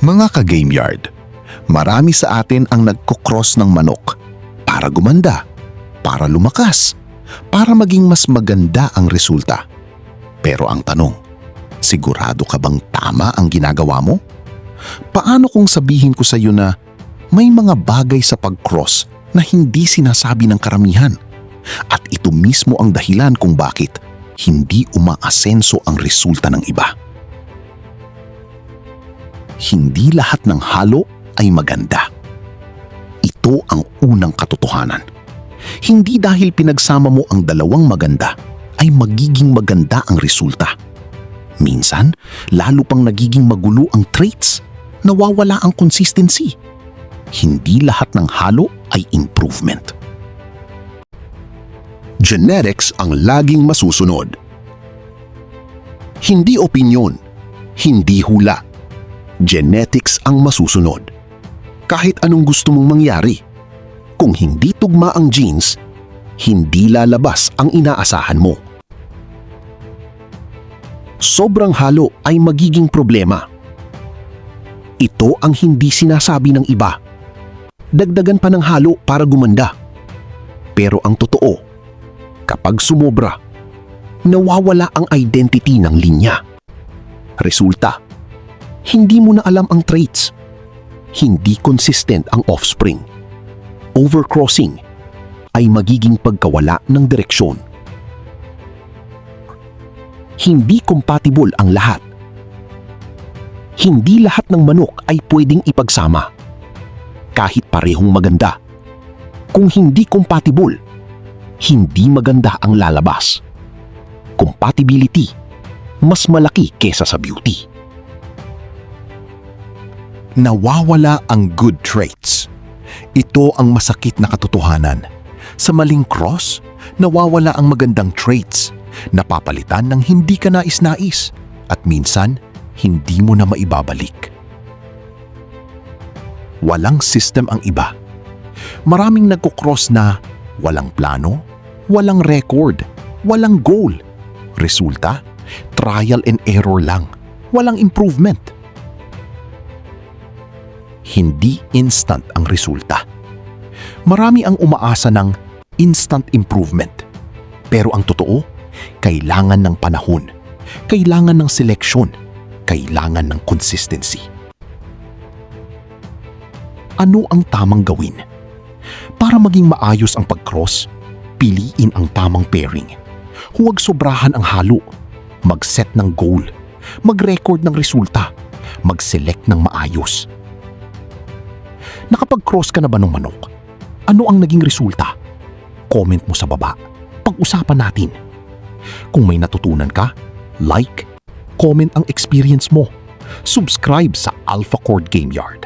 Mga ka-game yard, marami sa atin ang nagkukross ng manok para gumanda, para lumakas, para maging mas maganda ang resulta. Pero ang tanong, sigurado ka bang tama ang ginagawa mo? Paano kung sabihin ko sa iyo na may mga bagay sa pag-cross na hindi sinasabi ng karamihan at ito mismo ang dahilan kung bakit hindi umaasenso ang resulta ng iba? Hindi lahat ng halo ay maganda. Ito ang unang katotohanan. Hindi dahil pinagsama mo ang dalawang maganda ay magiging maganda ang resulta. Minsan, lalo pang nagiging magulo ang traits, nawawala ang consistency. Hindi lahat ng halo ay improvement. Genetics ang laging masusunod. Hindi opinyon, hindi hula. Genetics ang masusunod. Kahit anong gusto mong mangyari, kung hindi tugma ang genes, hindi lalabas ang inaasahan mo. Sobrang halo ay magiging problema. Ito ang hindi sinasabi ng iba. Dagdagan pa ng halo para gumanda. Pero ang totoo, kapag sumobra, nawawala ang identity ng linya. Resulta, hindi mo na alam ang traits. Hindi consistent ang offspring. Overcrossing ay magiging pagkawala ng direksyon. Hindi compatible ang lahat. Hindi lahat ng manok ay pwedeng ipagsama. Kahit parehong maganda. Kung hindi compatible, hindi maganda ang lalabas. Compatibility, mas malaki kesa sa beauty. Nawawala ang good traits. Ito ang masakit na katotohanan. Sa maling cross, nawawala ang magandang traits. Napapalitan ng hindi ka nais-nais at minsan, hindi mo na maibabalik. Walang system ang iba. Maraming nagkukross na walang plano, walang record, walang goal. Resulta, trial and error lang. Walang improvement. Hindi instant ang resulta. Marami ang umaasa ng instant improvement. Pero ang totoo, kailangan ng panahon, kailangan ng seleksyon, kailangan ng consistency. Ano ang tamang gawin? Para maging maayos ang pag-cross, piliin ang tamang pairing. Huwag sobrahan ang halo. Mag-set ng goal. Mag-record ng resulta. Mag-select ng maayos. Nakapag-cross ka na ba ng manok? Ano ang naging resulta? Comment mo sa baba. Pag-usapan natin. Kung may natutunan ka, like, comment ang experience mo. Subscribe sa Alpha Cord Game Yard.